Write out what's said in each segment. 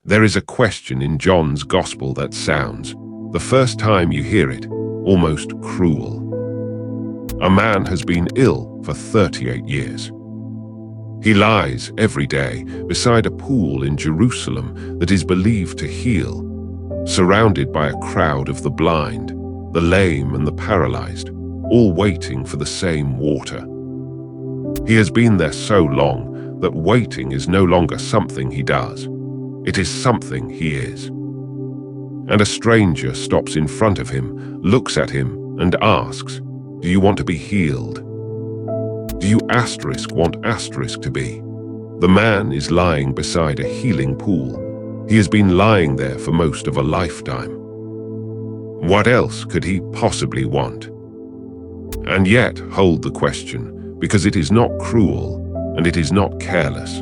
There is a question in John's Gospel that sounds, the first time you hear it, almost cruel. A man has been ill for 38 years. He lies every day beside a pool in Jerusalem that is believed to heal, surrounded by a crowd of the blind, the lame and the paralyzed, all waiting for the same water. He has been there so long that waiting is no longer something he does. It is something he is. And a stranger stops in front of him, looks at him, and asks, "Do you want to be healed?" Do you want to be? The man is lying beside a healing pool. He has been lying there for most of a lifetime. What else could he possibly want? And yet hold the question, because it is not cruel and it is not careless.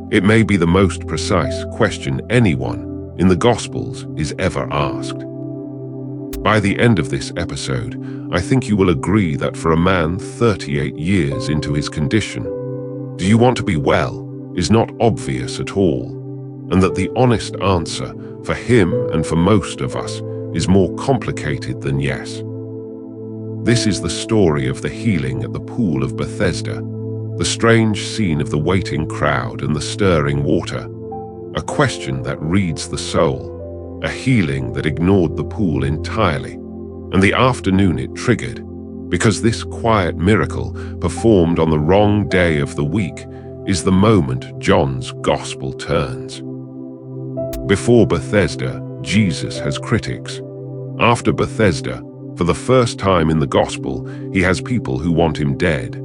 It may be the most precise question anyone in the Gospels is ever asked. By the end of this episode, I think you will agree that for a man 38 years into his condition, "Do you want to be well?" is not obvious at all, and that the honest answer for him and for most of us is more complicated than yes. This is the story of the healing at the pool of Bethesda, the strange scene of the waiting crowd and the stirring water, a question that reads the soul, a healing that ignored the pool entirely, and the afternoon it triggered, because this quiet miracle performed on the wrong day of the week is the moment John's Gospel turns. Before Bethesda, Jesus has critics. After Bethesda, for the first time in the Gospel, he has people who want him dead.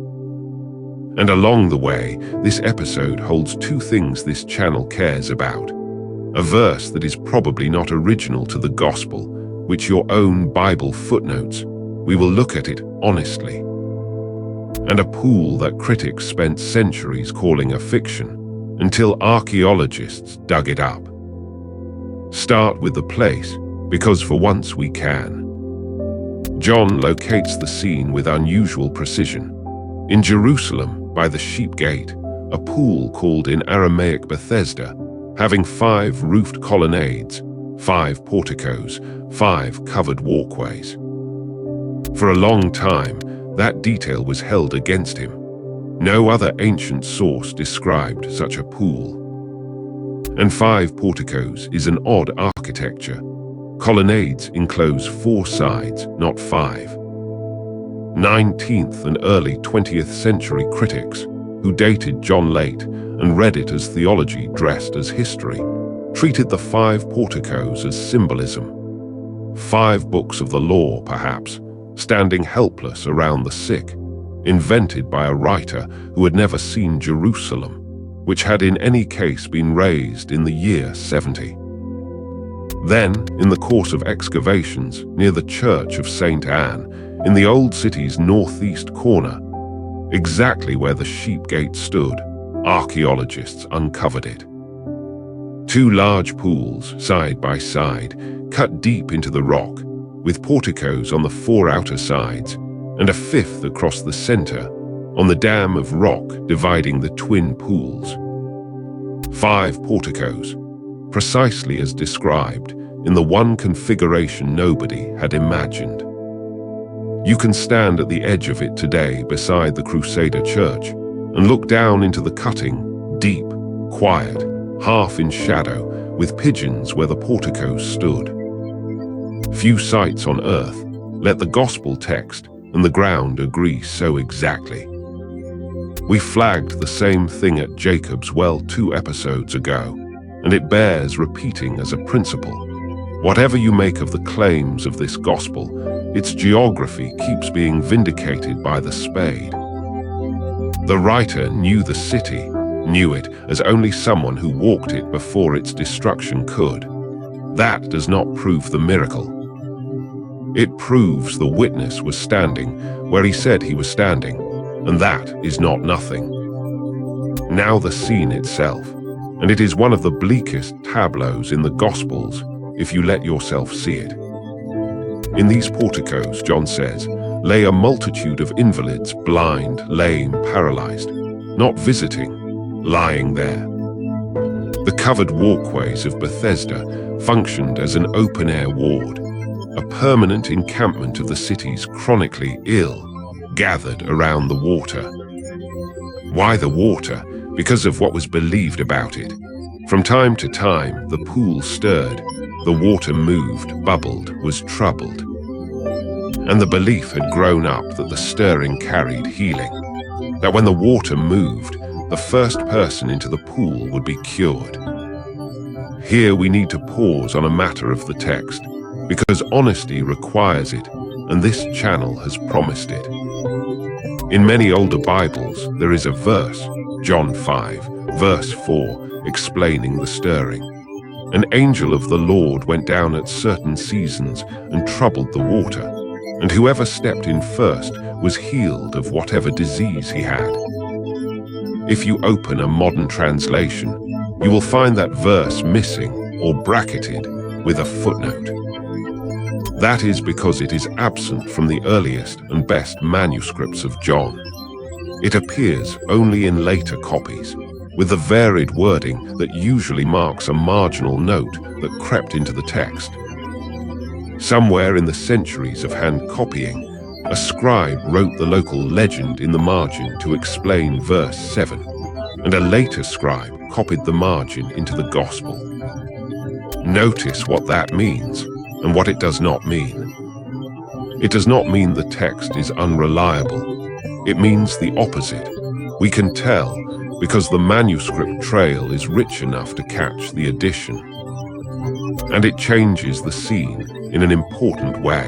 And along the way, this episode holds two things this channel cares about. A verse that is probably not original to the Gospel, which your own Bible footnotes. We will look at it honestly. And a pool that critics spent centuries calling a fiction, until archaeologists dug it up. Start with the place, because for once we can. John locates the scene with unusual precision. In Jerusalem, by the sheep gate, a pool called in Aramaic Bethesda, having 5 roofed colonnades, 5 porticoes, 5 covered walkways. For a long time, that detail was held against him. No other ancient source described such a pool. And 5 porticoes is an odd architecture. Colonnades enclose 4 sides, not 5. 19th and early 20th century critics, who dated John late and read it as theology dressed as history, treated the 5 porticoes as symbolism. 5 books of the law, perhaps, standing helpless around the sick, invented by a writer who had never seen Jerusalem, which had in any case been razed in the year 70. Then, in the course of excavations near the church of St. Anne, in the old city's northeast corner, exactly where the sheep gate stood, archaeologists uncovered it. 2 large pools, side by side, cut deep into the rock, with porticos on the 4 outer sides, and a 5th across the center, on the dam of rock dividing the twin pools. 5 porticos, precisely as described, in the one configuration nobody had imagined. You can stand at the edge of it today beside the Crusader Church and look down into the cutting, deep, quiet, half in shadow, with pigeons where the porticos stood. Few sights on earth let the gospel text and the ground agree so exactly. We flagged the same thing at Jacob's Well 2 episodes ago, and it bears repeating as a principle. Whatever you make of the claims of this gospel, its geography keeps being vindicated by the spade. The writer knew the city, knew it as only someone who walked it before its destruction could. That does not prove the miracle. It proves the witness was standing where he said he was standing, and that is not nothing. Now the scene itself, and it is one of the bleakest tableaus in the Gospels, if you let yourself see it. In these porticos, John says, lay a multitude of invalids, blind, lame, paralyzed, not visiting, lying there. The covered walkways of Bethesda functioned as an open-air ward, a permanent encampment of the city's chronically ill gathered around the water. Why the water? Because of what was believed about it. From time to time, the pool stirred, the water moved, bubbled, was troubled. And the belief had grown up that the stirring carried healing, that when the water moved, the first person into the pool would be cured. Here we need to pause on a matter of the text, because honesty requires it, and this channel has promised it. In many older Bibles, there is a verse, John 5, verse 4, explaining the stirring. An angel of the Lord went down at certain seasons and troubled the water, and whoever stepped in first was healed of whatever disease he had. If you open a modern translation, you will find that verse missing or bracketed with a footnote. That is because it is absent from the earliest and best manuscripts of John. It appears only in later copies, with the varied wording that usually marks a marginal note that crept into the text. Somewhere in the centuries of hand copying, a scribe wrote the local legend in the margin to explain verse 7, and a later scribe copied the margin into the gospel. Notice what that means and what it does not mean. It does not mean the text is unreliable. It means the opposite. We can tell because the manuscript trail is rich enough to catch the addition. And it changes the scene in an important way.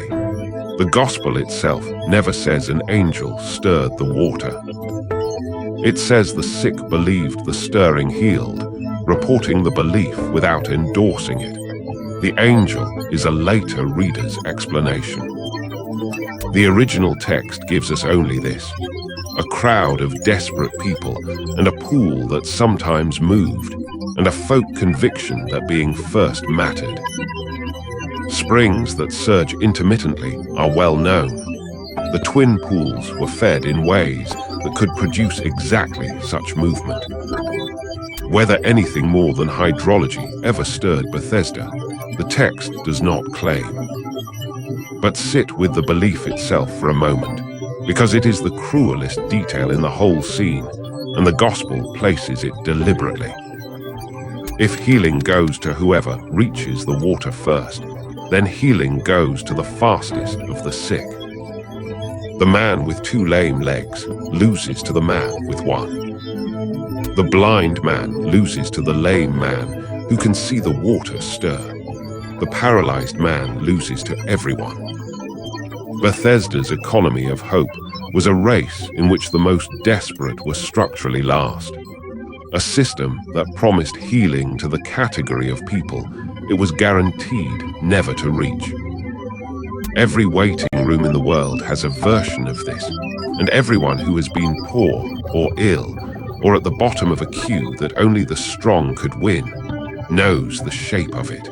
The gospel itself never says an angel stirred the water. It says the sick believed the stirring healed, reporting the belief without endorsing it. The angel is a later reader's explanation. The original text gives us only this: a crowd of desperate people and a pool that sometimes moved, and a folk conviction that being first mattered. Springs that surge intermittently are well known. The twin pools were fed in ways that could produce exactly such movement. Whether anything more than hydrology ever stirred Bethesda, the text does not claim. But sit with the belief itself for a moment, because it is the cruelest detail in the whole scene, and the gospel places it deliberately. If healing goes to whoever reaches the water first, then healing goes to the fastest of the sick. The man with 2 lame legs loses to the man with 1. The blind man loses to the lame man who can see the water stir. The paralyzed man loses to everyone. Bethesda's economy of hope was a race in which the most desperate were structurally last. A system that promised healing to the category of people it was guaranteed never to reach. Every waiting room in the world has a version of this, and everyone who has been poor or ill or at the bottom of a queue that only the strong could win knows the shape of it.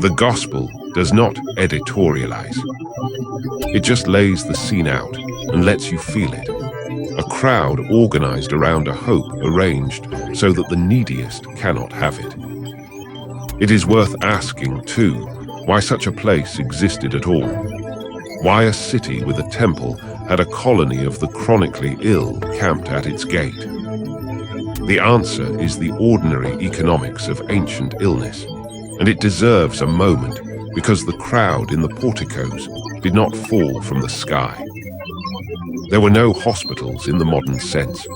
The gospel does not editorialize. It just lays the scene out and lets you feel it. A crowd organized around a hope arranged so that the neediest cannot have it. It is worth asking, too, why such a place existed at all. Why a city with a temple had a colony of the chronically ill camped at its gate. The answer is the ordinary economics of ancient illness, and it deserves a moment because the crowd in the porticoes did not fall from the sky. There were no hospitals in the modern sense.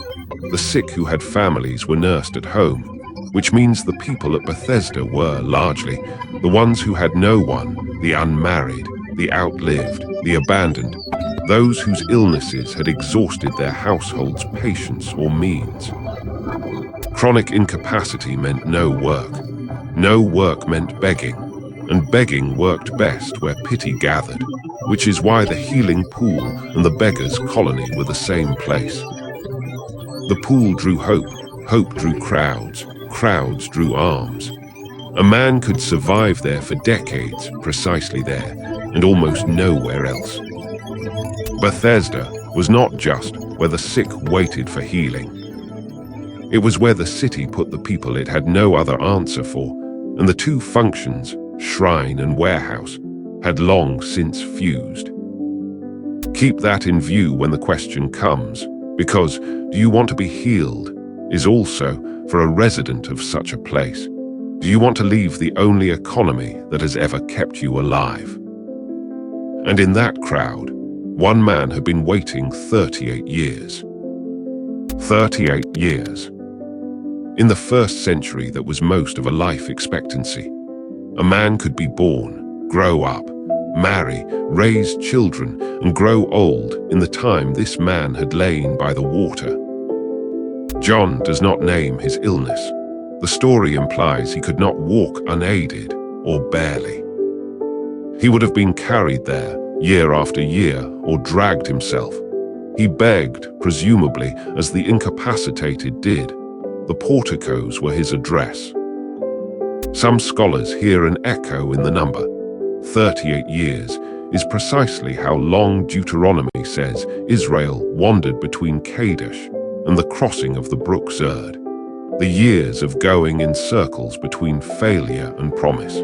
The sick who had families were nursed at home, which means the people at Bethesda were, largely, the ones who had no one, the unmarried, the outlived, the abandoned, those whose illnesses had exhausted their household's patience or means. Chronic incapacity meant no work. No work meant begging, and begging worked best where pity gathered, which is why the healing pool and the beggar's colony were the same place. The pool drew hope, hope drew crowds, crowds drew alms. A man could survive there for decades, precisely there, and almost nowhere else. Bethesda was not just where the sick waited for healing. It was where the city put the people it had no other answer for, and the two functions, shrine and warehouse, had long since fused. Keep that in view when the question comes, because do you want to be healed is also for a resident of such a place. Do you want to leave the only economy that has ever kept you alive? And in that crowd, one man had been waiting 38 years. 38 years. In the first century, that was most of a life expectancy. A man could be born, grow up, marry, raise children, and grow old in the time this man had lain by the water. John does not name his illness. The story implies he could not walk unaided or barely. He would have been carried there year after year or dragged himself. He begged, presumably, as the incapacitated did. The porticoes were his address. Some scholars hear an echo in the number. 38 years is precisely how long Deuteronomy says Israel wandered between Kadesh and the crossing of the brook Zerd, the years of going in circles between failure and promise.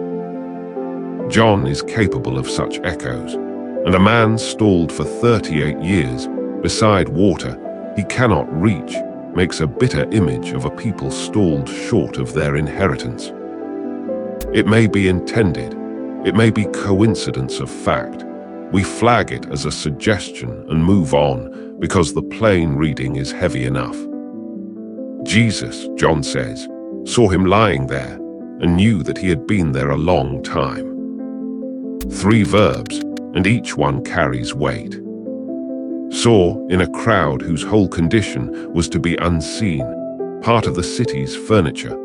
John is capable of such echoes, and a man stalled for 38 years beside water he cannot reach makes a bitter image of a people stalled short of their inheritance. It may be intended, it may be coincidence of fact. We flag it as a suggestion and move on because the plain reading is heavy enough. Jesus, John says, saw him lying there and knew that he had been there a long time. 3 verbs, and each one carries weight. Saw in a crowd whose whole condition was to be unseen, part of the city's furniture,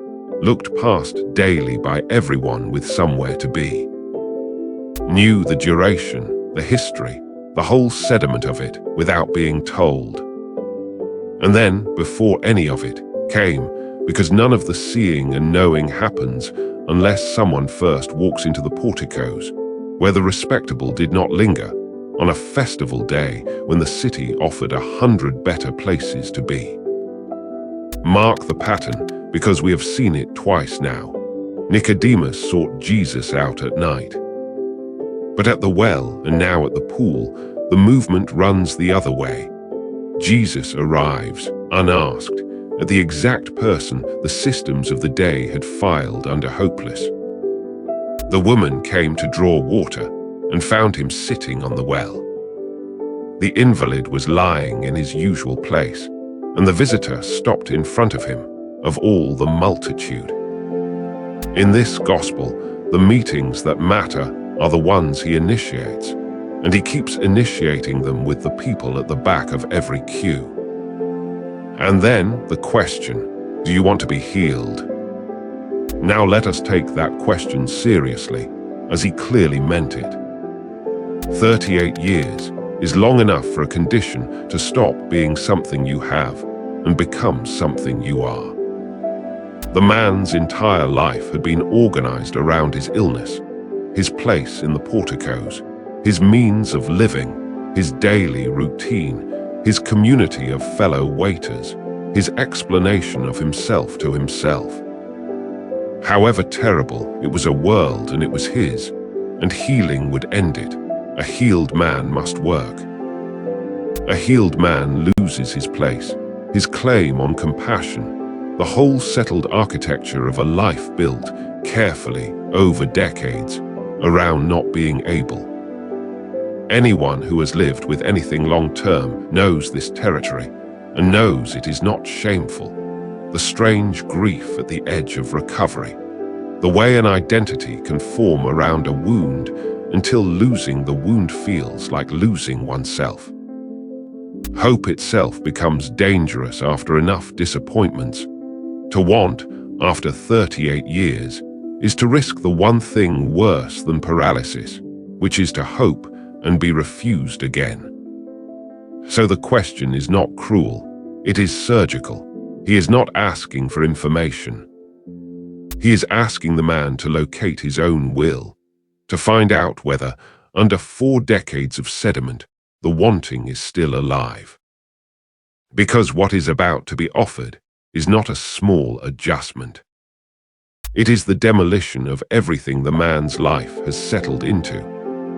looked past daily by everyone with somewhere to be. Knew the duration, the history, the whole sediment of it without being told. And then, before any of it came, because none of the seeing and knowing happens unless someone first walks into the porticoes, where the respectable did not linger, on a festival day when the city offered 100 better places to be. Mark the pattern, because we have seen it twice now. Nicodemus sought Jesus out at night. But at the well, and now at the pool, the movement runs the other way. Jesus arrives, unasked, at the exact person the systems of the day had filed under hopeless. The woman came to draw water and found him sitting on the well. The invalid was lying in his usual place, and the visitor stopped in front of him, of all the multitude. In this gospel, the meetings that matter are the ones he initiates, and he keeps initiating them with the people at the back of every queue. And then the question, do you want to be healed? Now let us take that question seriously, as he clearly meant it. 38 years is long enough for a condition to stop being something you have and become something you are. The man's entire life had been organized around his illness, his place in the porticoes, his means of living, his daily routine, his community of fellow waiters, his explanation of himself to himself. However terrible, it was a world and it was his, and healing would end it. A healed man must work. A healed man loses his place, his claim on compassion, the whole settled architecture of a life built carefully over decades around not being able. Anyone who has lived with anything long-term knows this territory and knows it is not shameful. The strange grief at the edge of recovery, the way an identity can form around a wound until losing the wound feels like losing oneself. Hope itself becomes dangerous after enough disappointments. To want, after 38 years, is to risk the one thing worse than paralysis, which is to hope and be refused again. So the question is not cruel, it is surgical. He is not asking for information. He is asking the man to locate his own will, to find out whether, under 4 decades of sediment, the wanting is still alive. Because what is about to be offered is not a small adjustment. It is the demolition of everything the man's life has settled into,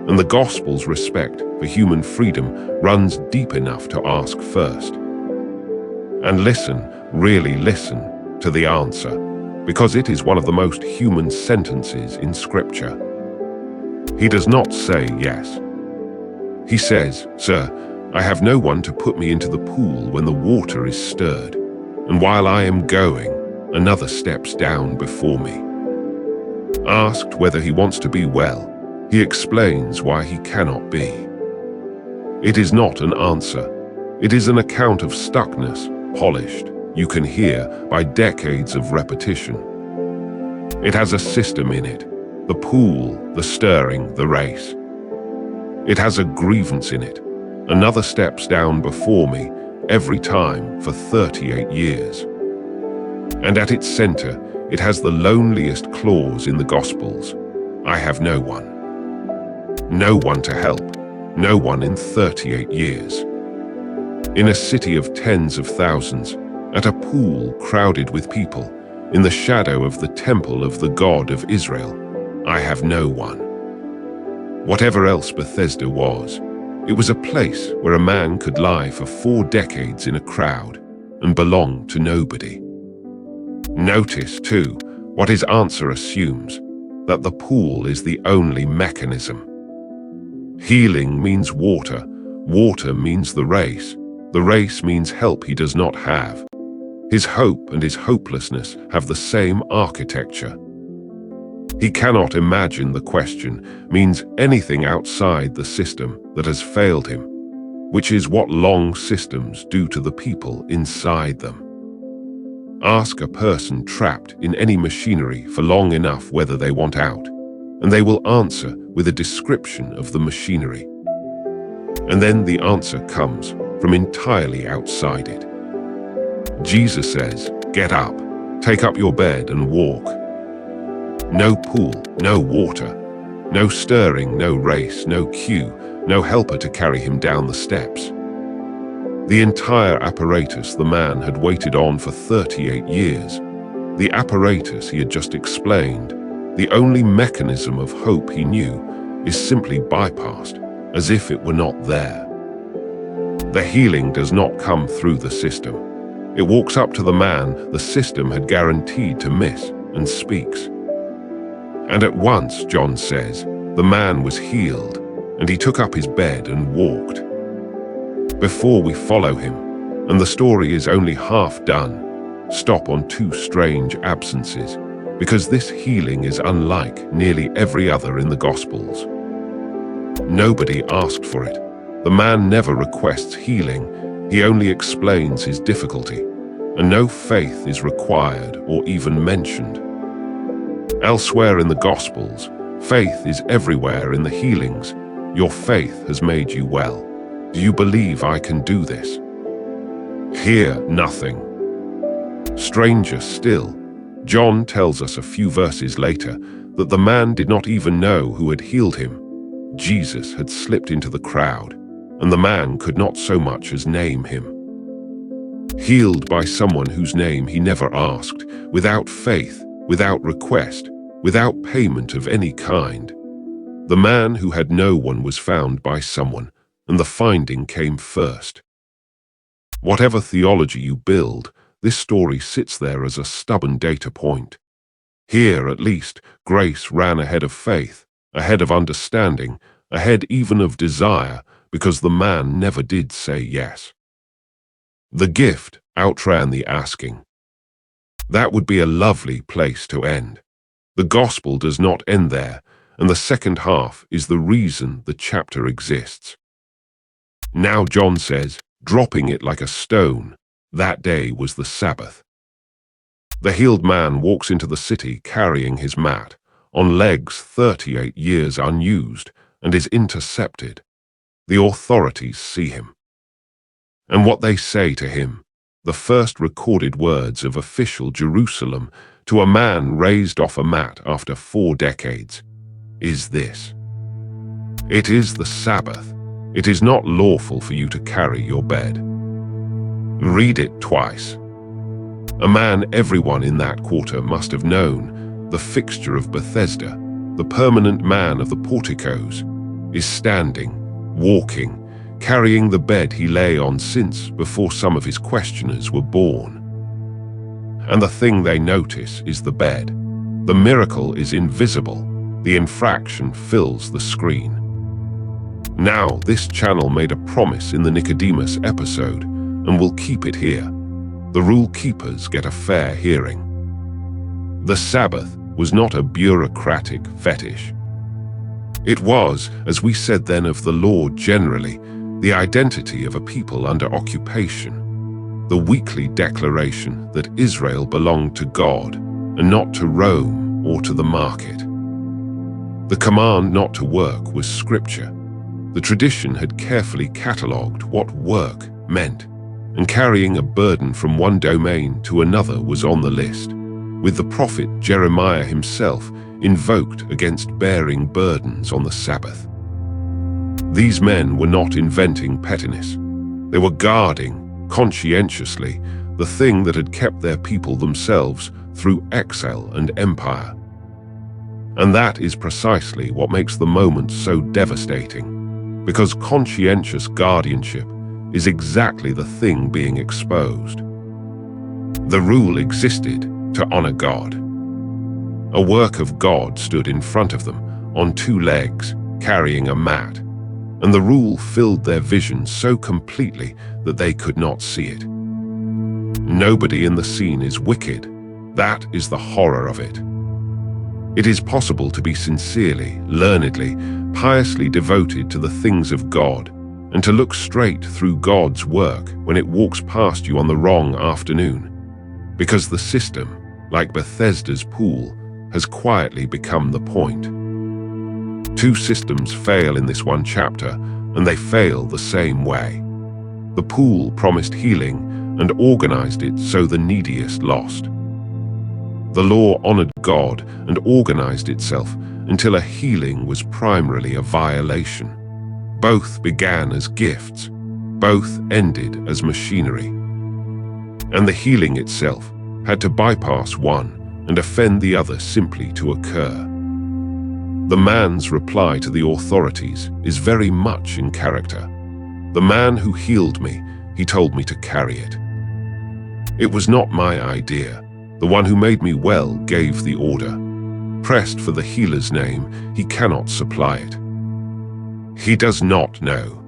and the gospel's respect for human freedom runs deep enough to ask first. And listen, really listen, to the answer, because it is one of the most human sentences in Scripture. He does not say yes. He says, "Sir, I have no one to put me into the pool when the water is stirred, and while I am going, another steps down before me." Asked whether he wants to be well, he explains why he cannot be. It is not an answer. It is an account of stuckness, polished, you can hear, by decades of repetition. It has a system in it, the pool, the stirring, the race. It has a grievance in it. Another steps down before me every time for 38 years. And at its center, it has the loneliest clause in the Gospels. I have no one. No one to help. No one in 38 years. In a city of tens of thousands, at a pool crowded with people, in the shadow of the temple of the God of Israel, I have no one. Whatever else Bethesda was, it was a place where a man could lie for 4 decades in a crowd and belong to nobody. Notice, too, what his answer assumes, that the pool is the only mechanism. Healing means water, water means the race means help he does not have. His hope and his hopelessness have the same architecture. He cannot imagine the question means anything outside the system that has failed him, which is what long systems do to the people inside them. Ask a person trapped in any machinery for long enough whether they want out, and they will answer with a description of the machinery. And then the answer comes from entirely outside it. Jesus says, "Get up, take up your bed and walk." No pool, no water, no stirring, no race, no queue, no helper to carry him down the steps. The entire apparatus the man had waited on for 38 years, the apparatus he had just explained, the only mechanism of hope he knew, is simply bypassed, as if it were not there. The healing does not come through the system. It walks up to the man the system had guaranteed to miss and speaks. And at once, John says, the man was healed, and he took up his bed and walked. Before we follow him, and the story is only half done, stop on 2 strange absences, because this healing is unlike nearly every other in the Gospels. Nobody asked for it. The man never requests healing, he only explains his difficulty, and no faith is required or even mentioned. Elsewhere in the Gospels, faith is everywhere in the healings. Your faith has made you well. Do you believe I can do this? Here, nothing. Stranger still, John tells us a few verses later that the man did not even know who had healed him. Jesus had slipped into the crowd, and the man could not so much as name him. Healed by someone whose name he never asked, without faith, without request, without payment of any kind. The man who had no one was found by someone, and the finding came first. Whatever theology you build, this story sits there as a stubborn data point. Here, at least, grace ran ahead of faith, ahead of understanding, ahead even of desire, because the man never did say yes. The gift outran the asking. That would be a lovely place to end. The gospel does not end there, and the second half is the reason the chapter exists. Now John says, dropping it like a stone, that day was the Sabbath. The healed man walks into the city carrying his mat, on legs 38 years unused, and is intercepted. The authorities see him. And what they say to him, the first recorded words of official Jerusalem to a man raised off a mat after 4 decades, is this: "It is the Sabbath. It is not lawful for you to carry your bed." Read it twice. A man everyone in that quarter must have known, the fixture of Bethesda, the permanent man of the porticoes, is standing, walking, carrying the bed he lay on since before some of his questioners were born. And the thing they notice is the bed. The miracle is invisible. The infraction fills the screen. Now, this channel made a promise in the Nicodemus episode and will keep it here. The rule keepers get a fair hearing. The Sabbath was not a bureaucratic fetish. It was, as we said then of the law generally, the identity of a people under occupation, the weekly declaration that Israel belonged to God and not to Rome or to the market. The command not to work was scripture. The tradition had carefully catalogued what work meant, and carrying a burden from one domain to another was on the list, with the prophet Jeremiah himself invoked against bearing burdens on the Sabbath. These men were not inventing pettiness. They were guarding, conscientiously, the thing that had kept their people themselves through exile and empire. And that is precisely what makes the moment so devastating, because conscientious guardianship is exactly the thing being exposed. The rule existed to honor God. A work of God stood in front of them, on two legs, carrying a mat, and the rule filled their vision so completely that they could not see it. Nobody in the scene is wicked. That is the horror of it. It is possible to be sincerely, learnedly, piously devoted to the things of God, and to look straight through God's work when it walks past you on the wrong afternoon, because the system, like Bethesda's pool, has quietly become the point. Two systems fail in this one chapter, and they fail the same way. The pool promised healing and organized it so the neediest lost. The law honored God and organized itself until a healing was primarily a violation. Both began as gifts, both ended as machinery. And the healing itself had to bypass one and offend the other simply to occur. The man's reply to the authorities is very much in character. The man who healed me, he told me to carry it. It was not my idea. The one who made me well gave the order. Pressed for the healer's name, he cannot supply it. He does not know.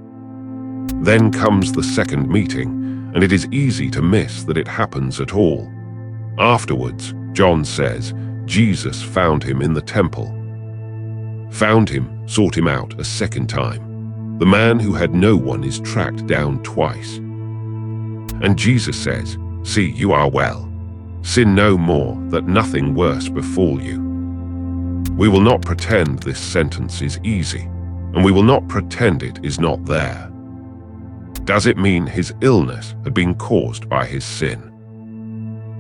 Then comes the second meeting, and it is easy to miss that it happens at all. Afterwards, John says, Jesus found him in the temple. Found him, sought him out a second time. The man who had no one is tracked down twice. And Jesus says, "See, you are well. Sin no more, that nothing worse befall you." We will not pretend this sentence is easy, and we will not pretend it is not there. Does it mean his illness had been caused by his sin?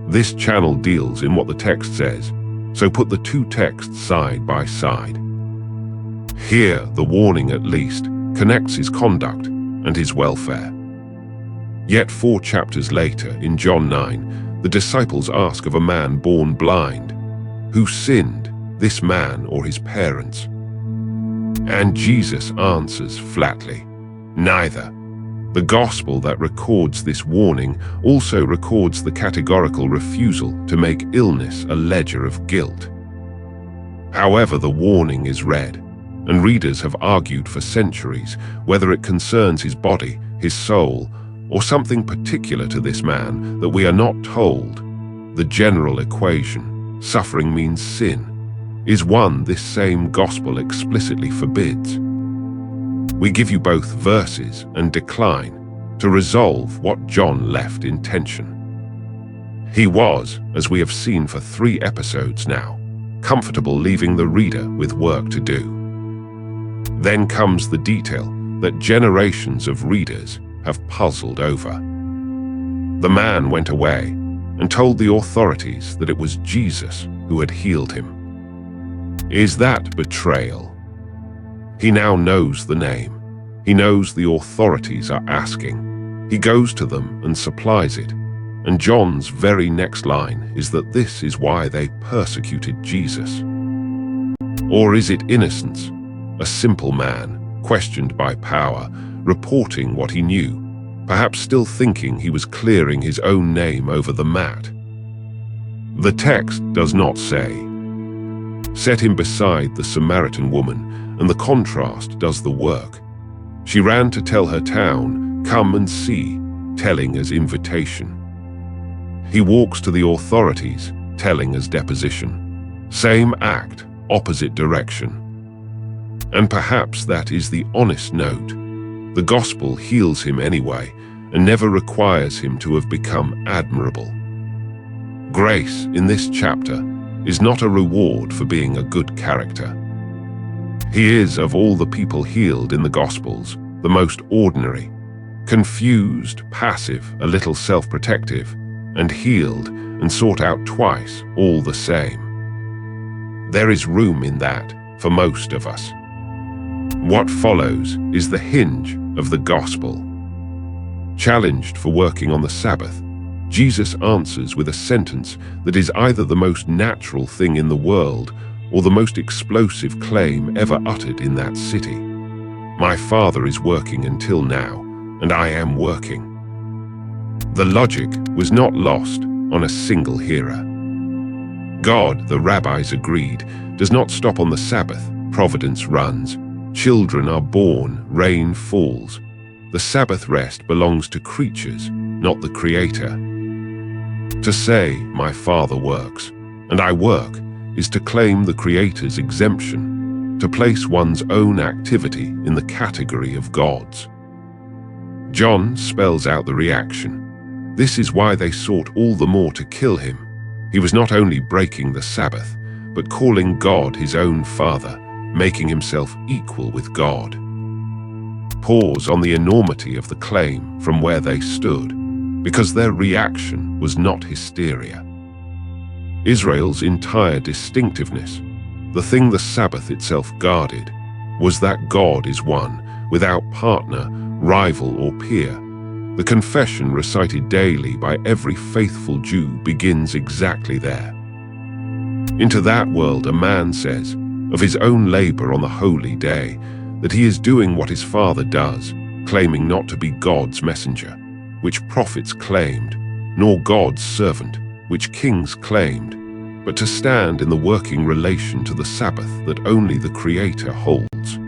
This channel deals in what the text says, so put the two texts side by side. Here, the warning at least connects his conduct and his welfare. Yet 4 chapters later, in John 9, the disciples ask of a man born blind, who sinned, this man or his parents? And Jesus answers flatly, neither. The gospel that records this warning also records the categorical refusal to make illness a ledger of guilt. However, the warning is read, and readers have argued for centuries whether it concerns his body, his soul, or something particular to this man that we are not told. The general equation, suffering means sin, is one this same gospel explicitly forbids. We give you both verses and decline to resolve what John left in tension. He was, as we have seen for 3 episodes now, comfortable leaving the reader with work to do. Then comes the detail that generations of readers have puzzled over. The man went away and told the authorities that it was Jesus who had healed him. Is that betrayal? He now knows the name. He knows the authorities are asking. He goes to them and supplies it, And John's very next line is that this is why they persecuted Jesus. Or is it innocence, a simple man, questioned by power, reporting what he knew, perhaps still thinking he was clearing his own name over the mat? The text does not say. Set him beside the Samaritan woman, and the contrast does the work. She ran to tell her town, "Come and see," telling as invitation. He walks to the authorities, telling as deposition. Same act, opposite direction. And perhaps that is the honest note. The gospel heals him anyway, and never requires him to have become admirable. Grace, in this chapter, is not a reward for being a good character. He is, of all the people healed in the Gospels, the most ordinary, confused, passive, a little self-protective, and healed and sought out twice, all the same. There is room in that for most of us. What follows is the hinge of the gospel. Challenged for working on the Sabbath, Jesus answers with a sentence that is either the most natural thing in the world or the most explosive claim ever uttered in that city. My Father is working until now, and I am working. The logic was not lost on a single hearer. God, the rabbis agreed, does not stop on the Sabbath. Providence runs. Children are born, rain falls. The Sabbath rest belongs to creatures, not the Creator. To say, my Father works, and I work, is to claim the Creator's exemption, to place one's own activity in the category of God's. John spells out the reaction. This is why they sought all the more to kill him. He was not only breaking the Sabbath, but calling God his own Father, making himself equal with God. Pause on the enormity of the claim from where they stood, because their reaction was not hysteria. Israel's entire distinctiveness, the thing the Sabbath itself guarded, was that God is one, without partner, rival or peer. The confession recited daily by every faithful Jew begins exactly there. Into that world a man says, of his own labor on the holy day, that he is doing what his Father does, claiming not to be God's messenger, which prophets claimed, nor God's servant, which kings claimed, but to stand in the working relation to the Sabbath that only the Creator holds.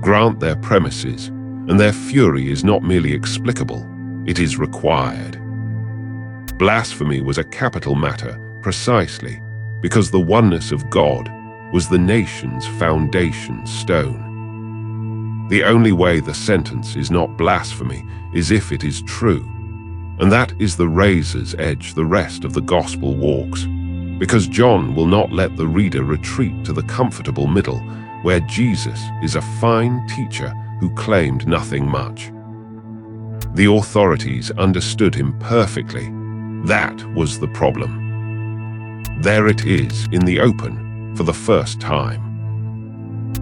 Grant their premises, and their fury is not merely explicable, it is required. Blasphemy was a capital matter precisely because the oneness of God was the nation's foundation stone. The only way the sentence is not blasphemy is if it is true, and that is the razor's edge the rest of the gospel walks, because John will not let the reader retreat to the comfortable middle where Jesus is a fine teacher who claimed nothing much. The authorities understood him perfectly. That was the problem. There it is in the open for the first time.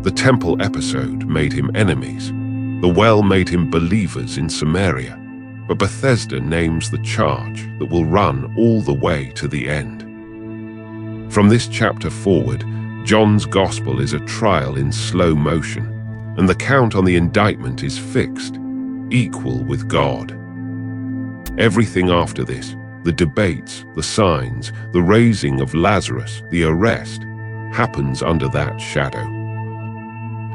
The temple episode made him enemies. The well made him believers in Samaria. But Bethesda names the charge that will run all the way to the end. From this chapter forward, John's gospel is a trial in slow motion, and the count on the indictment is fixed, equal with God. Everything after this, the debates, the signs, the raising of Lazarus, the arrest, happens under that shadow.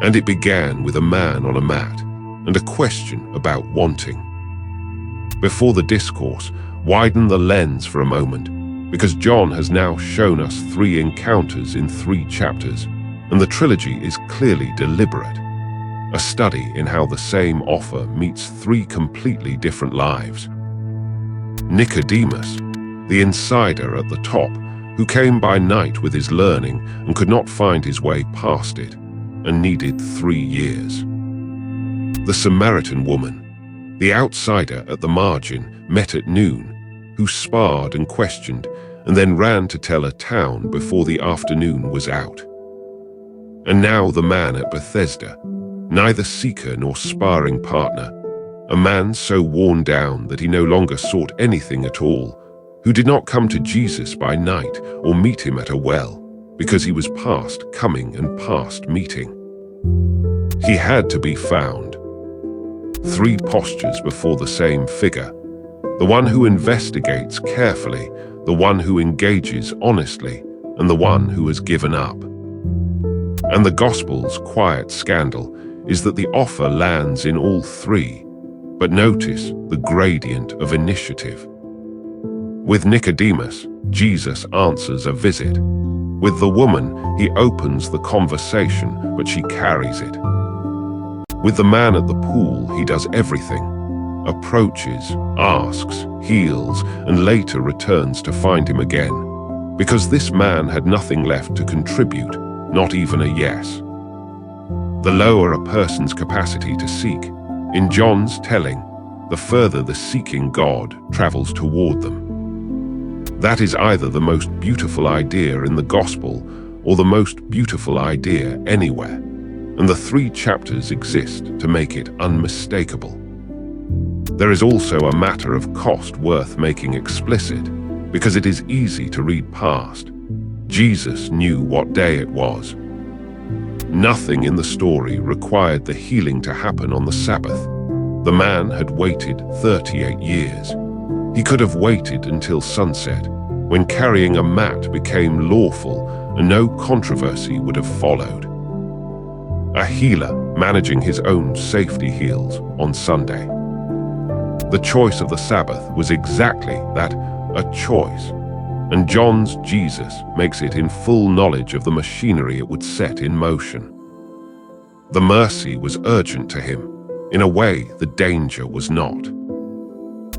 And it began with a man on a mat and a question about wanting. Before the discourse, widen the lens for a moment, because John has now shown us 3 encounters in 3 chapters, and the trilogy is clearly deliberate. A study in how the same offer meets 3 completely different lives. Nicodemus, the insider at the top, who came by night with his learning and could not find his way past it, and needed 3 years. The Samaritan woman, the outsider at the margin, met at noon, who sparred and questioned, and then ran to tell a town before the afternoon was out. And now the man at Bethesda, neither seeker nor sparring partner, a man so worn down that he no longer sought anything at all, who did not come to Jesus by night or meet him at a well, because he was past coming and past meeting. He had to be found. 3 postures before the same figure: the one who investigates carefully, the one who engages honestly, and the one who has given up. And the Gospel's quiet scandal is that the offer lands in all 3, but notice the gradient of initiative. With Nicodemus, Jesus answers a visit. With the woman, he opens the conversation, but she carries it. With the man at the pool, he does everything: approaches, asks, heals, and later returns to find him again, because this man had nothing left to contribute, not even a yes. The lower a person's capacity to seek, in John's telling, the further the seeking God travels toward them. That is either the most beautiful idea in the Gospel or the most beautiful idea anywhere, and the 3 chapters exist to make it unmistakable. There is also a matter of cost worth making explicit, because it is easy to read past. Jesus knew what day it was. Nothing in the story required the healing to happen on the Sabbath. The man had waited 38 years. He could have waited until sunset, when carrying a mat became lawful and no controversy would have followed. A healer managing his own safety heals on Sunday. The choice of the Sabbath was exactly that, a choice, and John's Jesus makes it in full knowledge of the machinery it would set in motion. The mercy was urgent to him. In a way, the danger was not.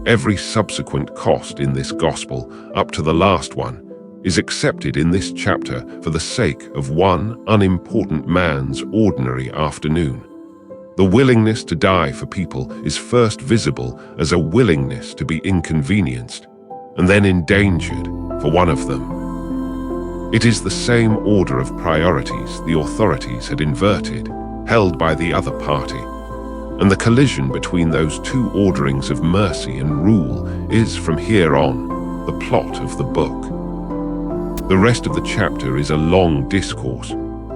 Every subsequent cost in this Gospel, up to the last one, is accepted in this chapter for the sake of one unimportant man's ordinary afternoon. The willingness to die for people is first visible as a willingness to be inconvenienced, and then endangered for one of them. It is the same order of priorities the authorities had inverted, held by the other party, and the collision between those 2 orderings of mercy and rule is, from here on, the plot of the book. The rest of the chapter is a long discourse.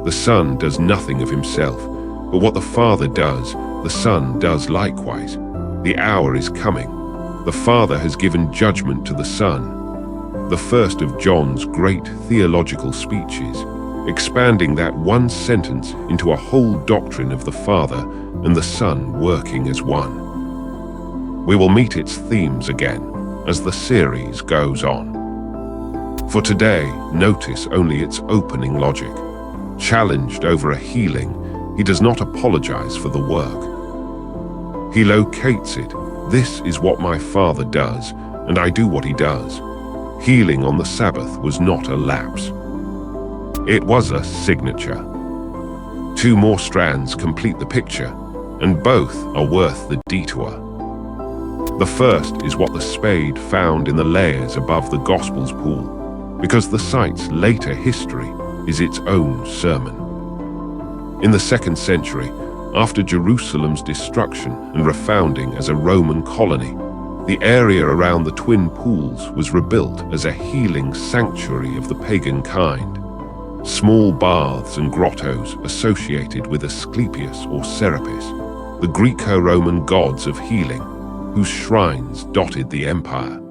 The Son does nothing of himself, but what the Father does, the Son does likewise. The hour is coming. The Father has given judgment to the Son. The first of John's great theological speeches, expanding that one sentence into a whole doctrine of the Father and the Son working as one. We will meet its themes again as the series goes on. For today, notice only its opening logic. Challenged over a healing, he does not apologize for the work. He locates it. This is what my Father does, and I do what he does. Healing on the Sabbath was not a lapse. It was a signature. 2 more strands complete the picture, and both are worth the detour. The first is what the spade found in the layers above the Gospel's pool, because the site's later history is its own sermon. In the 2nd century, after Jerusalem's destruction and refounding as a Roman colony, the area around the twin pools was rebuilt as a healing sanctuary of the pagan kind. Small baths and grottos associated with Asclepius or Serapis, the Greco-Roman gods of healing, whose shrines dotted the empire.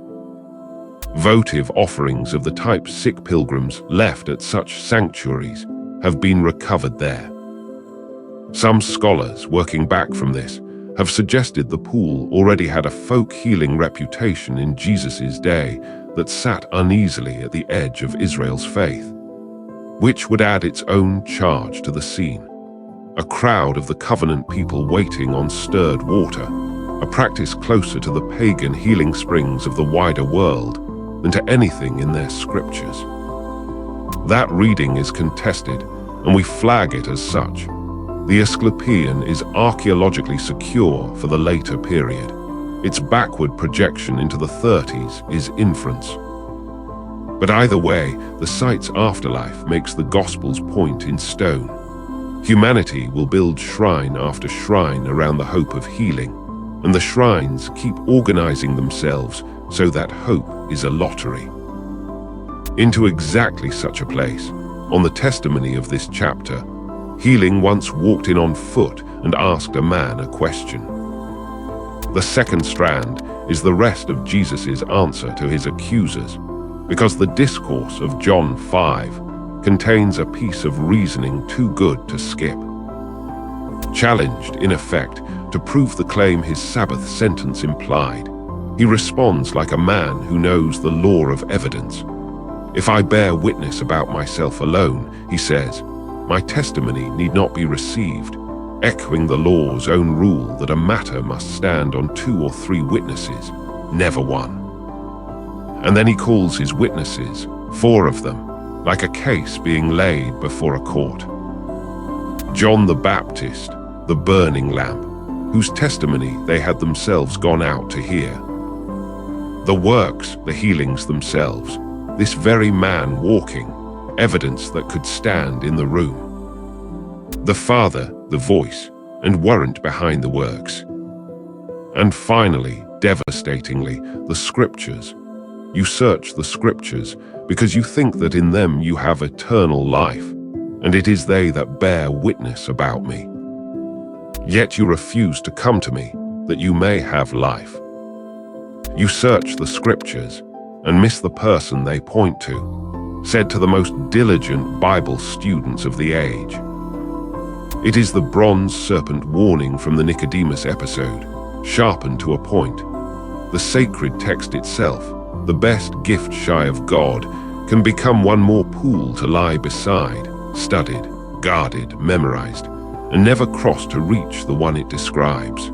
Votive offerings of the type sick pilgrims left at such sanctuaries have been recovered there. Some scholars, working back from this, have suggested the pool already had a folk healing reputation in Jesus' day that sat uneasily at the edge of Israel's faith, which would add its own charge to the scene. A crowd of the covenant people waiting on stirred water, a practice closer to the pagan healing springs of the wider world than to anything in their scriptures. That reading is contested, and we flag it as such. The asclepieion is archaeologically secure for the later period. Its backward projection into the 30s is inference. But either way, the site's afterlife makes the Gospel's point in stone. Humanity will build shrine after shrine around the hope of healing, and the shrines keep organizing themselves so that hope is a lottery. Into exactly such a place, on the testimony of this chapter, healing once walked in on foot and asked a man a question. The second strand is the rest of Jesus' answer to his accusers, because the discourse of John 5 contains a piece of reasoning too good to skip. Challenged, in effect, to prove the claim his Sabbath sentence implied, he responds like a man who knows the law of evidence. If I bear witness about myself alone, he says, my testimony need not be received, echoing the law's own rule that a matter must stand on 2 or 3 witnesses, never one. And then he calls his witnesses, 4 of them, like a case being laid before a court. John the Baptist, the burning lamp, whose testimony they had themselves gone out to hear. The works, the healings themselves, this very man walking, evidence that could stand in the room. The Father, the voice, and warrant behind the works. And finally, devastatingly, the Scriptures. You search the Scriptures because you think that in them you have eternal life, and it is they that bear witness about me. Yet you refuse to come to me, that you may have life. You search the Scriptures and miss the person they point to, said to the most diligent Bible students of the age. It is the bronze serpent warning from the Nicodemus episode, sharpened to a point. The sacred text itself, the best gift shy of God, can become one more pool to lie beside, studied, guarded, memorized, and never cross to reach the one it describes.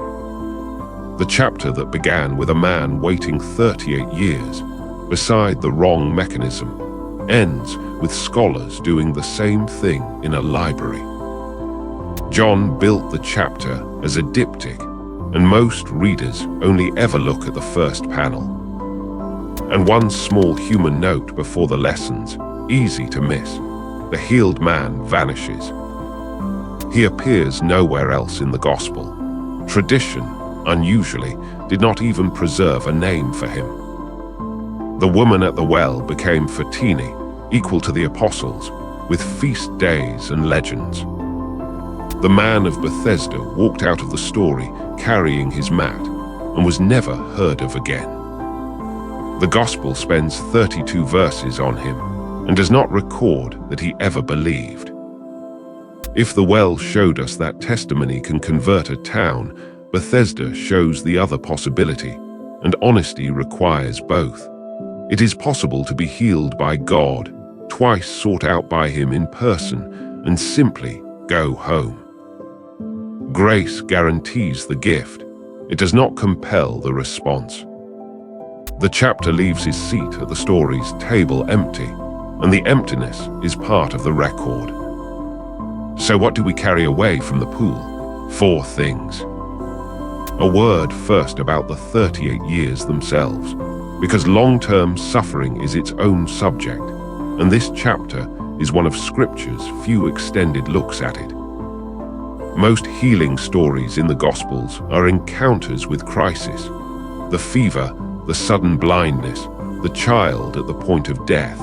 The chapter that began with a man waiting 38 years beside the wrong mechanism ends with scholars doing the same thing in a library. John built the chapter as a diptych, and most readers only ever look at the first panel. And one small human note before the lessons, easy to miss. The healed man vanishes. He appears nowhere else in the gospel. Tradition, unusually, did not even preserve a name for him. The woman at the well became Fatini, equal to the apostles, with feast days and legends. The man of Bethesda walked out of the story carrying his mat and was never heard of again. The gospel spends 32 verses on him and does not record that he ever believed. If the well showed us that testimony can convert a town, Bethesda shows the other possibility, and honesty requires both. It is possible to be healed by God, twice sought out by him in person, and simply go home. Grace guarantees the gift. It does not compel the response. The chapter leaves his seat at the story's table empty, and the emptiness is part of the record. So what do we carry away from the pool? 4 things. A word first about the 38 years themselves, because long-term suffering is its own subject, and this chapter is one of Scripture's few extended looks at it. Most healing stories in the Gospels are encounters with crisis. The fever, the sudden blindness, the child at the point of death.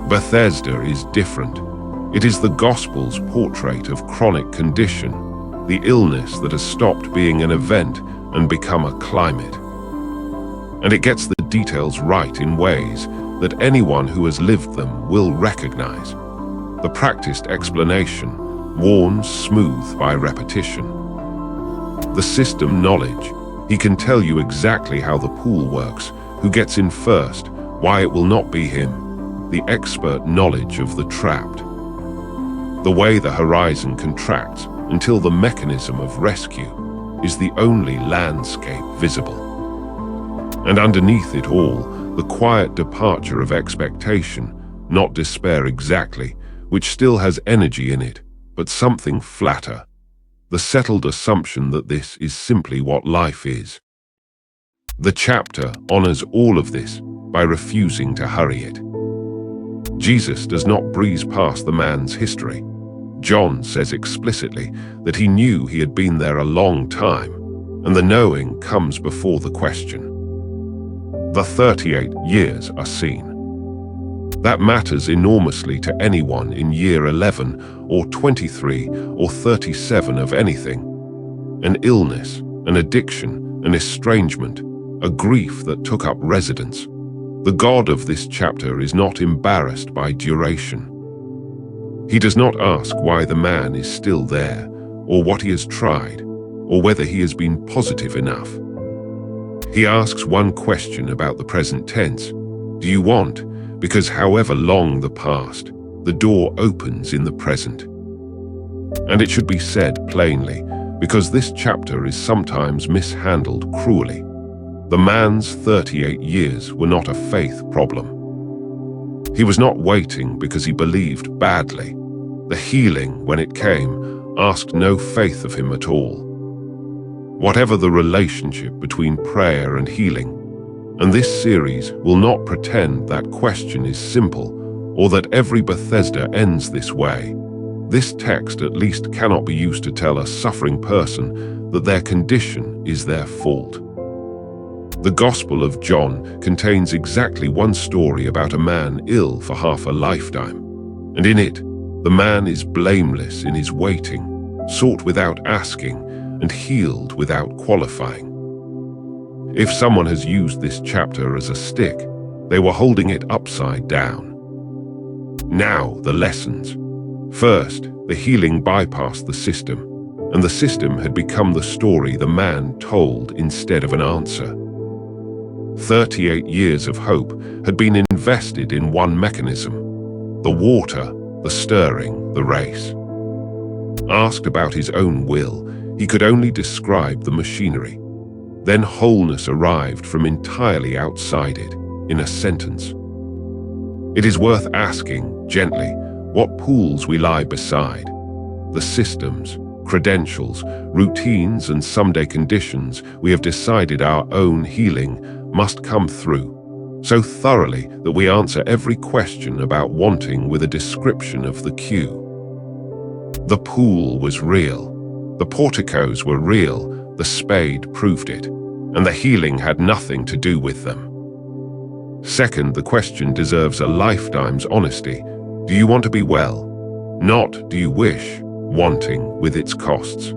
Bethesda is different. It is the Gospel's portrait of chronic condition, the illness that has stopped being an event and become a climate. And it gets the details right in ways that anyone who has lived them will recognize. The practiced explanation, worn smooth by repetition. The system knowledge, he can tell you exactly how the pool works, who gets in first, why it will not be him, the expert knowledge of the trapped. The way the horizon contracts until the mechanism of rescue is the only landscape visible. And underneath it all, the quiet departure of expectation, not despair exactly, which still has energy in it, but something flatter, the settled assumption that this is simply what life is. The chapter honors all of this by refusing to hurry it. Jesus does not breeze past the man's history. John says explicitly that he knew he had been there a long time, and the knowing comes before the question. The 38 years are seen. That matters enormously to anyone in year 11 or 23 or 37 of anything. An illness, an addiction, an estrangement, a grief that took up residence. The God of this chapter is not embarrassed by duration. He does not ask why the man is still there, or what he has tried, or whether he has been positive enough. He asks one question about the present tense. Do you want? Because however long the past, the door opens in the present. And it should be said plainly, because this chapter is sometimes mishandled cruelly. The man's 38 years were not a faith problem. He was not waiting because he believed badly. The healing, when it came, asked no faith of him at all. Whatever the relationship between prayer and healing, and this series will not pretend that question is simple or that every Bethesda ends this way. This text at least cannot be used to tell a suffering person that their condition is their fault. The Gospel of John contains exactly one story about a man ill for half a lifetime, and in it, the man is blameless in his waiting, sought without asking, and healed without qualifying. If someone has used this chapter as a stick, they were holding it upside down. Now, the lessons. First, the healing bypassed the system, and the system had become the story the man told instead of an answer. 38 years of hope had been invested in one mechanism: the water, the stirring, the race. Asked about his own will, he could only describe the machinery. Then wholeness arrived from entirely outside it, in a sentence. It is worth asking, gently, what pools we lie beside. The systems, credentials, routines, and someday conditions we have decided our own healing must come through, so thoroughly that we answer every question about wanting with a description of the cue. The pool was real. The porticoes were real. The spade proved it. And the healing had nothing to do with them. Second, the question deserves a lifetime's honesty. Do you want to be well? Not do you wish, wanting with its costs.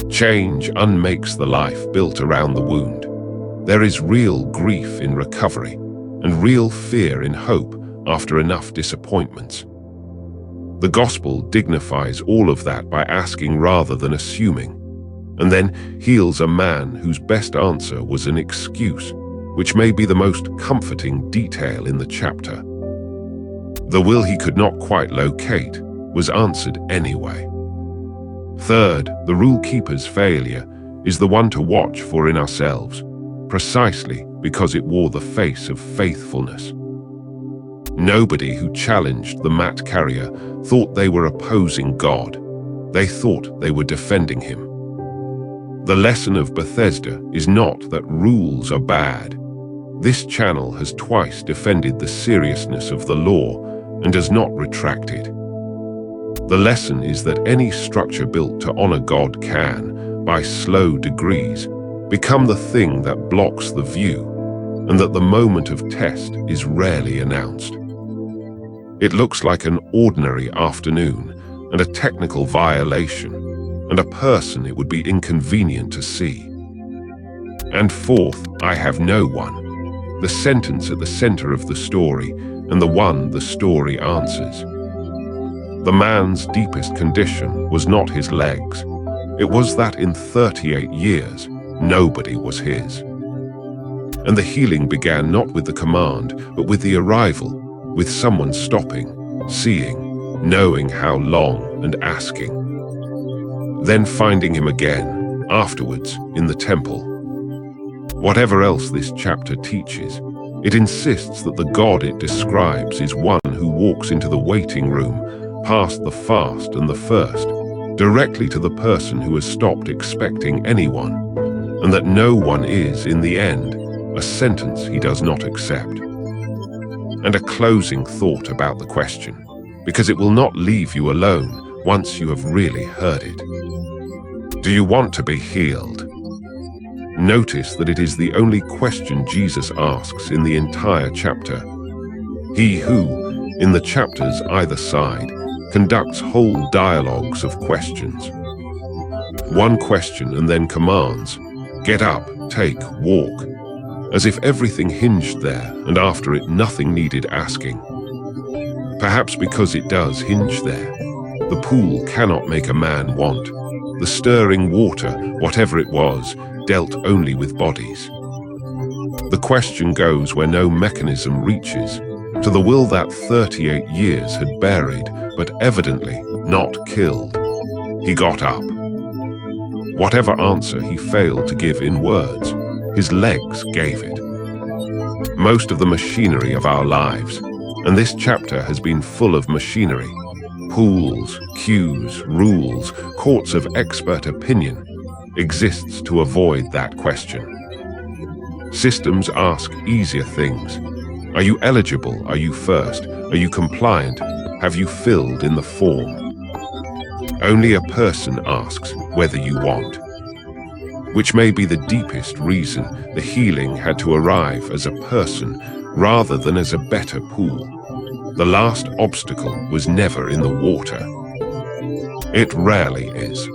Change unmakes the life built around the wound. There is real grief in recovery, and real fear in hope after enough disappointments. The gospel dignifies all of that by asking rather than assuming, and then heals a man whose best answer was an excuse, which may be the most comforting detail in the chapter. The will he could not quite locate was answered anyway. Third, the rule-keeper's failure is the one to watch for in ourselves, precisely because it wore the face of faithfulness. Nobody who challenged the mat carrier thought they were opposing God. They thought they were defending him. The lesson of Bethesda is not that rules are bad. This channel has twice defended the seriousness of the law and does not retract it. The lesson is that any structure built to honor God can, by slow degrees, become the thing that blocks the view, and that the moment of test is rarely announced. It looks like an ordinary afternoon and a technical violation, and a person it would be inconvenient to see. And fourth, I have no one, the sentence at the center of the story, and the one the story answers. The man's deepest condition was not his legs. It was that in 38 years, nobody was his. And the healing began not with the command, but with the arrival, with someone stopping, seeing, knowing how long, and asking. Then finding him again, afterwards, in the temple. Whatever else this chapter teaches, it insists that the God it describes is one who walks into the waiting room, past the fast and the first, directly to the person who has stopped expecting anyone, and that no one is, in the end, a sentence he does not accept. And a closing thought about the question, because it will not leave you alone once you have really heard it. Do you want to be healed? Notice that it is the only question Jesus asks in the entire chapter. He who, in the chapters either side, conducts whole dialogues of questions. One question and then commands, get up, take, walk, as if everything hinged there and after it nothing needed asking. Perhaps because it does hinge there. The pool cannot make a man want. The stirring water, whatever it was, dealt only with bodies. The question goes where no mechanism reaches, to the will that 38 years had buried, but evidently not killed. He got up. Whatever answer he failed to give in words, his legs gave it. Most of the machinery of our lives, and this chapter has been full of machinery, pools, queues, rules, courts of expert opinion, exists to avoid that question. Systems ask easier things. Are you eligible? Are you first? Are you compliant? Have you filled in the form? Only a person asks whether you want, which may be the deepest reason the healing had to arrive as a person rather than as a better pool. The last obstacle was never in the water. It rarely is.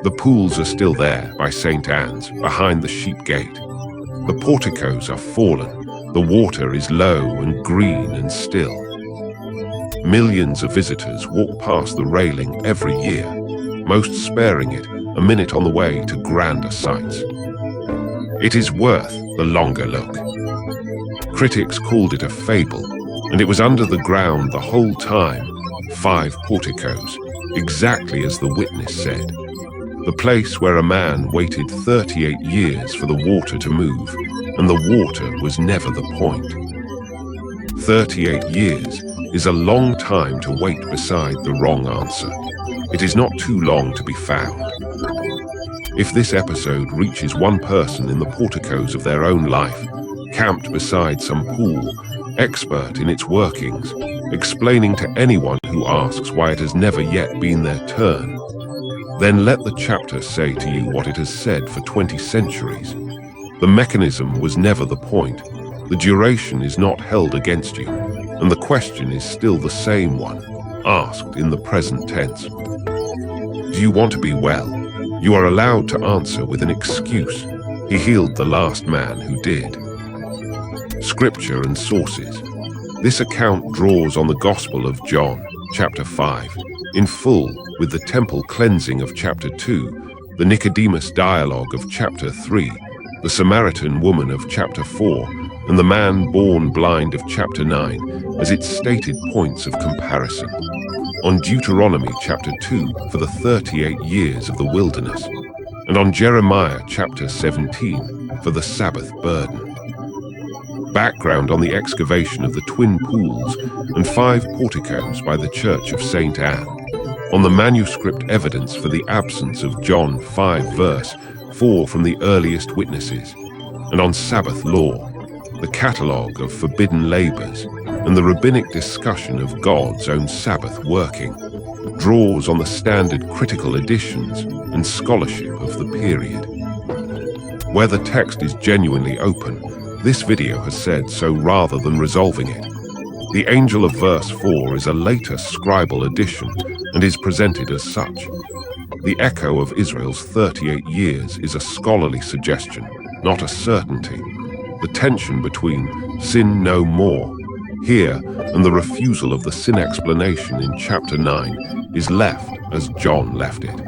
The pools are still there by St. Anne's, behind the sheep gate. The porticoes are fallen. The water is low and green and still. Millions of visitors walk past the railing every year, most sparing it a minute on the way to grander sights. It is worth the longer look. Critics called it a fable, and it was under the ground the whole time, 5 porticoes, exactly as the witness said. The place where a man waited 38 years for the water to move, and the water was never the point. 38 years is a long time to wait beside the wrong answer. It is not too long to be found. If this episode reaches one person in the porticoes of their own life, camped beside some pool, expert in its workings, explaining to anyone who asks why it has never yet been their turn, then let the chapter say to you what it has said for 20 centuries. The mechanism was never the point. The duration is not held against you, and the question is still the same one, asked in the present tense. Do you want to be well? You are allowed to answer with an excuse. He healed the last man who did. Scripture and sources. This account draws on the Gospel of John, chapter 5, in full with the temple cleansing of chapter 2, the Nicodemus dialogue of chapter 3, the Samaritan woman of chapter 4, and the man born blind of chapter 9 as its stated points of comparison. On Deuteronomy chapter 2 for the 38 years of the wilderness, and on Jeremiah chapter 17 for the Sabbath burden. Background on the excavation of the twin pools and 5 porticoes by the Church of St. Anne, on the manuscript evidence for the absence of John 5 verse 4 from the earliest witnesses, and on Sabbath law, the catalogue of forbidden labors, and the rabbinic discussion of God's own Sabbath working, draws on the standard critical editions and scholarship of the period. Where the text is genuinely open, this video has said so rather than resolving it. The angel of verse 4 is a later scribal addition and is presented as such. The echo of Israel's 38 years is a scholarly suggestion, not a certainty. The tension between sin no more here and the refusal of the sin explanation in chapter 9 is left as John left it.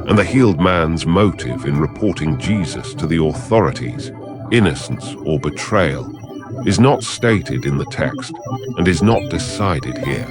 And the healed man's motive in reporting Jesus to the authorities, innocence or betrayal, is not stated in the text and is not decided here.